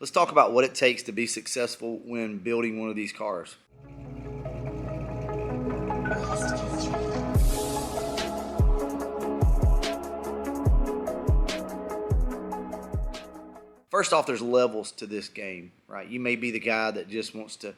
Let's talk about what it takes to be successful when building one of these cars. First off, there's levels to this game, right? You may be the guy that just wants to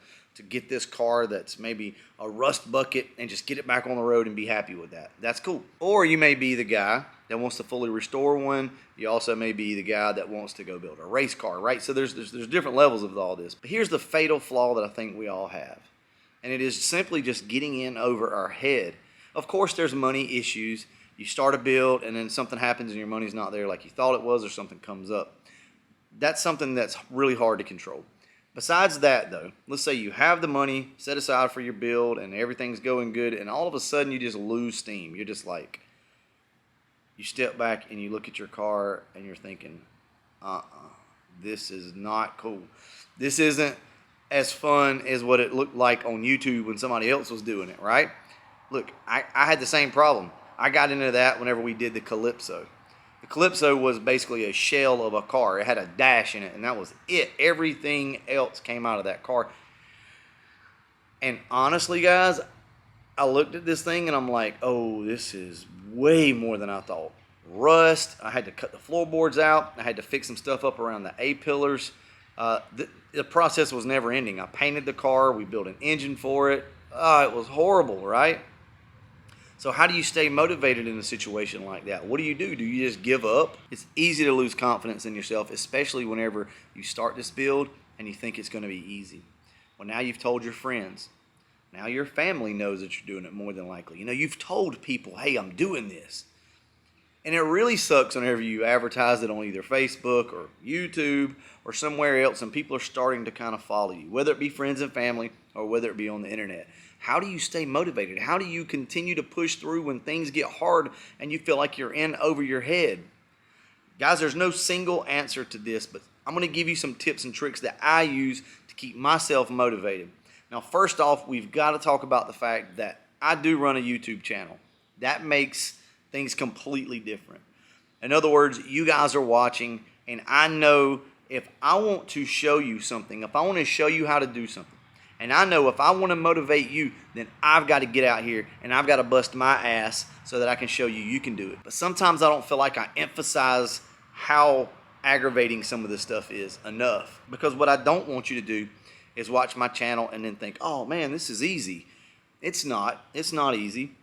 get this car that's maybe a rust bucket and just get it back on the road and be happy with that. That's cool. Or you may be the guy that wants to fully restore one. You also may be the guy that wants to go build a race car, right? So there's different levels of all this. But here's the fatal flaw that I think we all have. And it is simply just getting in over our head. Of course, there's money issues. You start a build and then something happens and your money's not there like you thought it was, or something comes up. That's something that's really hard to control. Besides that, though, let's say you have the money set aside for your build and everything's going good, and all of a sudden you just lose steam. You're just like, you step back and you look at your car and you're thinking, this is not cool. This isn't as fun as what it looked like on YouTube when somebody else was doing it, right? Look, I had the same problem. I got into that whenever we did the Calypso. The Calypso was basically a shell of a car. It had a dash in it, and that was it. Everything else came out of that car. And honestly, guys, I looked at this thing, and I'm like, oh, this is way more than I thought. Rust. I had to cut the floorboards out. I had to fix some stuff up around the A-pillars. The process was never ending. I painted the car. We built an engine for it. It was horrible, right? So how do you stay motivated in a situation like that? What do? Do you just give up? It's easy to lose confidence in yourself, especially whenever you start this build and you think it's going to be easy. Well, now you've told your friends. Now your family knows that you're doing it more than likely. You've told people, hey, I'm doing this. And it really sucks whenever you advertise it on either Facebook or YouTube or somewhere else and people are starting to kind of follow you, whether it be friends and family or whether it be on the internet. How do you stay motivated? How do you continue to push through when things get hard and you feel like you're in over your head? Guys, there's no single answer to this, but I'm going to give you some tips and tricks that I use to keep myself motivated. Now, first off, we've got to talk about the fact that I do run a YouTube channel. That makes things completely different. In other words, you guys are watching, and I know if I want to show you something, if I want to show you how to do something, and I know if I want to motivate you, then I've got to get out here and I've got to bust my ass so that I can show you you can do it. But sometimes I don't feel like I emphasize how aggravating some of this stuff is enough. Because what I don't want you to do is watch my channel and then think, oh man, this is easy. It's not. It's not easy,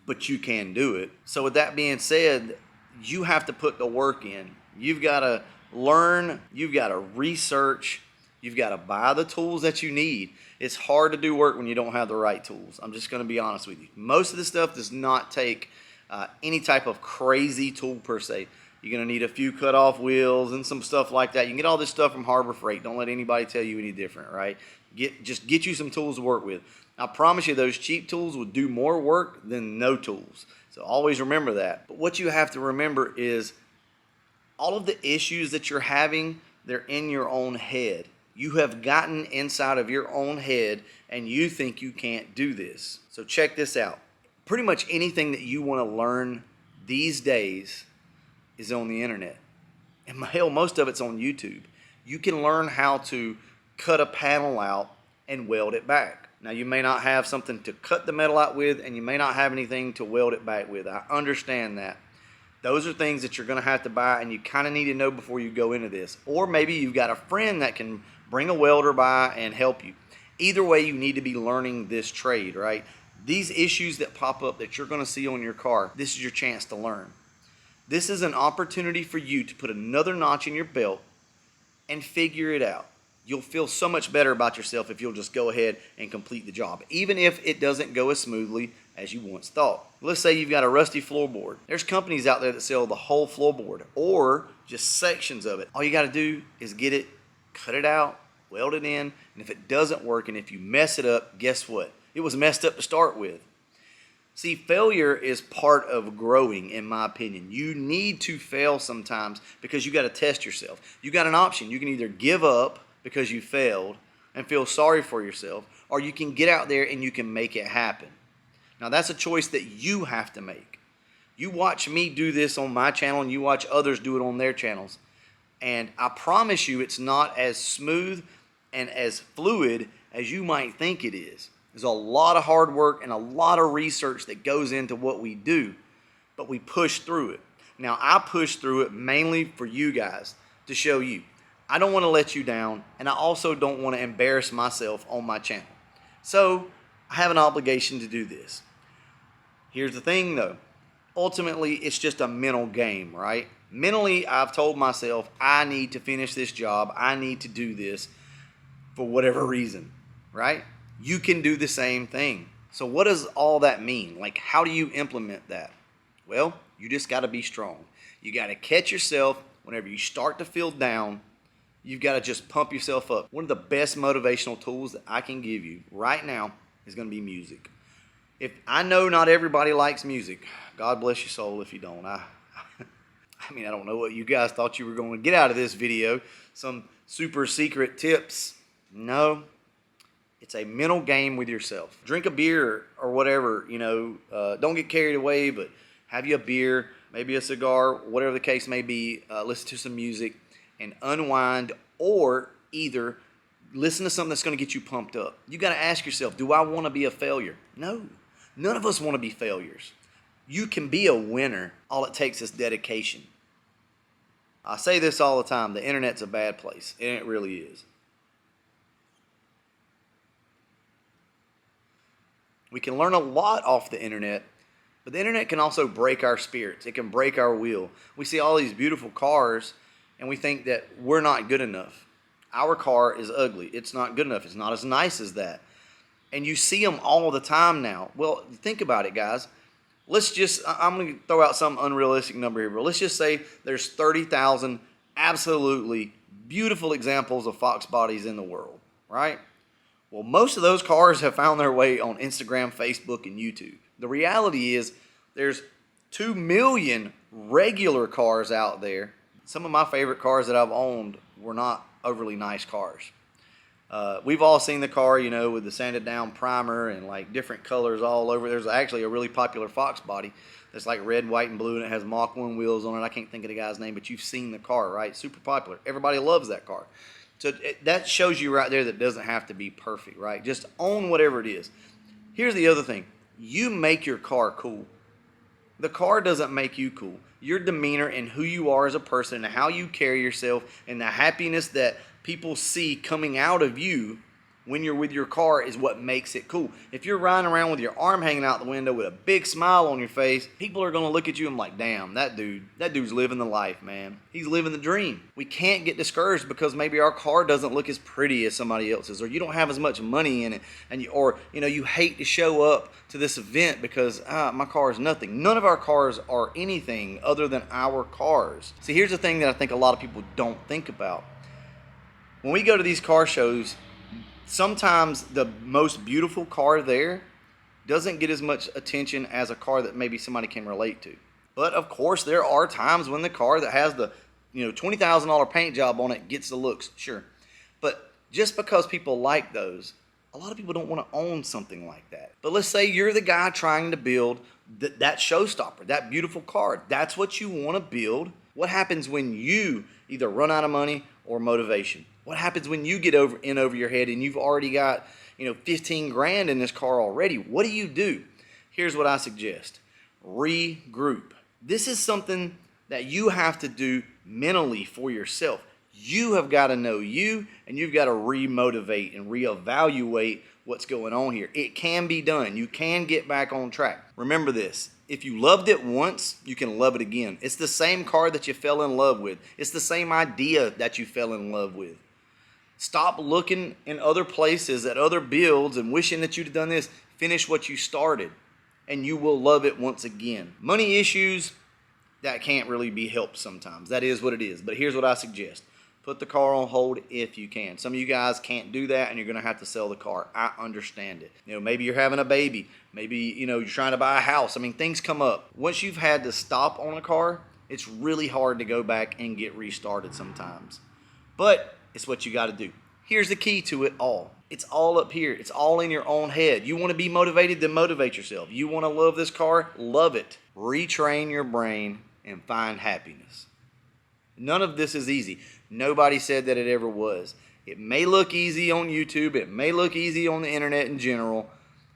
but you can do it. So with that being said, you have to put the work in. You've got to learn. You've got to research. You've got to buy the tools that you need. It's hard to do work when you don't have the right tools. I'm just going to be honest with you. Most of this stuff does not take any type of crazy tool per se. You're going to need a few cut-off wheels and some stuff like that. You can get all this stuff from Harbor Freight. Don't let anybody tell you any different, right? Just get you some tools to work with. I promise you those cheap tools will do more work than no tools. So always remember that. But what you have to remember is all of the issues that you're having, they're in your own head. You have gotten inside of your own head and you think you can't do this. So check this out. Pretty much anything that you want to learn these days is on the internet. And hell, most of it's on YouTube. You can learn how to cut a panel out and weld it back. Now you may not have something to cut the metal out with and you may not have anything to weld it back with. I understand that. Those are things that you're going to have to buy and you kind of need to know before you go into this. Or maybe you've got a friend that can bring a welder by and help you. Either way, you need to be learning this trade, right? These issues that pop up that you're going to see on your car, this is your chance to learn. This is an opportunity for you to put another notch in your belt and figure it out. You'll feel so much better about yourself if you'll just go ahead and complete the job, even if it doesn't go as smoothly as you once thought. Let's say you've got a rusty floorboard. There's companies out there that sell the whole floorboard or just sections of it. All you got to do is get it, cut it out, weld it in, and if it doesn't work and if you mess it up, guess what? It was messed up to start with. See, failure is part of growing, in my opinion. You need to fail sometimes because you got to test yourself. You got an option. You can either give up because you failed and feel sorry for yourself, or you can get out there and you can make it happen. Now, that's a choice that you have to make. You watch me do this on my channel and you watch others do it on their channels. And I promise you it's not as smooth and as fluid as you might think it is. There's a lot of hard work and a lot of research that goes into what we do, but we push through it. Now, I push through it mainly for you guys to show you. I don't want to let you down, and I also don't want to embarrass myself on my channel. So I have an obligation to do this. Here's the thing though. Ultimately, it's just a mental game, right? Mentally, I've told myself I need to finish this job. I need to do this for whatever reason, right? You can do the same thing. So what does all that mean? Like, how do you implement that? Well, you just got to be strong. You got to catch yourself whenever you start to feel down. You've got to just pump yourself up. One of the best motivational tools that I can give you right now is going to be music. If I know not everybody likes music, God bless your soul if you don't. I don't know what you guys thought you were going to get out of this video. Some super secret tips. No, it's a mental game with yourself. Drink a beer or whatever, don't get carried away, but have you a beer, maybe a cigar, whatever the case may be, listen to some music and unwind, or either listen to something that's going to get you pumped up. You got to ask yourself, do I want to be a failure? No, none of us want to be failures. You can be a winner. All it takes is dedication. I say this all the time. The internet's a bad place, and it really is. We can learn a lot off the internet, but the internet can also break our spirits. It can break our will. We see all these beautiful cars, and we think that we're not good enough. Our car is ugly. It's not good enough. It's not as nice as that. And you see them all the time now. Well, think about it, guys. I'm going to throw out some unrealistic number here, but let's just say there's 30,000 absolutely beautiful examples of Fox bodies in the world, right? Well, most of those cars have found their way on Instagram, Facebook, and YouTube. The reality is there's 2 million regular cars out there. Some of my favorite cars that I've owned were not overly nice cars. We've all seen the car, with the sanded down primer and like different colors all over. There's actually a really popular Fox body that's like red, white, and blue, and it has Mach 1 wheels on it. I can't think of the guy's name, but you've seen the car, right? Super popular. Everybody loves that car. So that shows you right there that it doesn't have to be perfect, right? Just own whatever it is. Here's the other thing. You make your car cool. The car doesn't make you cool. Your demeanor and who you are as a person and how you carry yourself and the happiness that people see coming out of you when you're with your car is what makes it cool. If you're riding around with your arm hanging out the window with a big smile on your face, people are going to look at you and like, damn, that dude's living the life, man. He's living the dream. We can't get discouraged because maybe our car doesn't look as pretty as somebody else's, or you don't have as much money in it, and you hate to show up to this event because my car is nothing. None of our cars are anything other than our cars. See, here's the thing that I think a lot of people don't think about. When we go to these car shows, sometimes the most beautiful car there doesn't get as much attention as a car that maybe somebody can relate to. But of course, there are times when the car that has the $20,000 paint job on it gets the looks, sure. But just because people like those, a lot of people don't want to own something like that. But let's say you're the guy trying to build that showstopper, that beautiful car. That's what you want to build. What happens when you either run out of money or motivation? What happens when you get over your head and you've already got 15 grand in this car already? What do? Here's what I suggest. Regroup. This is something that you have to do mentally for yourself. You have got to know you, and you've got to remotivate and reevaluate what's going on here. It can be done. You can get back on track. Remember this. If you loved it once, you can love it again. It's the same car that you fell in love with. It's the same idea that you fell in love with. Stop looking in other places at other builds and wishing that you'd done this. Finish what you started, and you will love it once again. Money issues, that can't really be helped sometimes. That is what it is. But here's what I suggest. Put the car on hold if you can. Some of you guys can't do that, and you're going to have to sell the car. I understand it. Maybe you're having a baby. Maybe, you're trying to buy a house. Things come up. Once you've had to stop on a car, it's really hard to go back and get restarted sometimes. But it's what you got to do. Here's the key to it all. It's all up here. It's all in your own head. You want to be motivated, then motivate yourself. You want to love this car? Love it. Retrain your brain and find happiness. None of this is easy. Nobody said that it ever was. It may look easy on YouTube. It may look easy on the internet in general,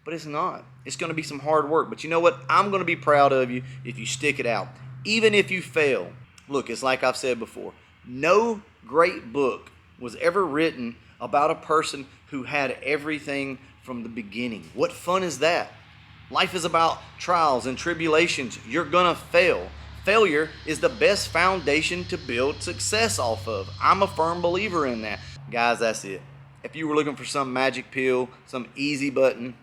but it's not. It's going to be some hard work. But you know what? I'm going to be proud of you if you stick it out. Even if you fail. Look, it's like I've said before. No great book was ever written about a person who had everything from the beginning. What fun is that? Life is about trials and tribulations. You're going to fail. Failure is the best foundation to build success off of. I'm a firm believer in that. Guys, that's it. If you were looking for some magic pill, some easy button,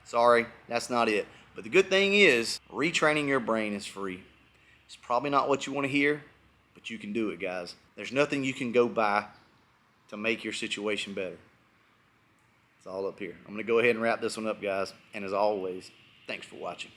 sorry, that's not it. But the good thing is, retraining your brain is free. It's probably not what you want to hear, but you can do it, guys. There's nothing you can go buy to make your situation better. It's all up here. I'm going to go ahead and wrap this one up, guys. And as always, thanks for watching.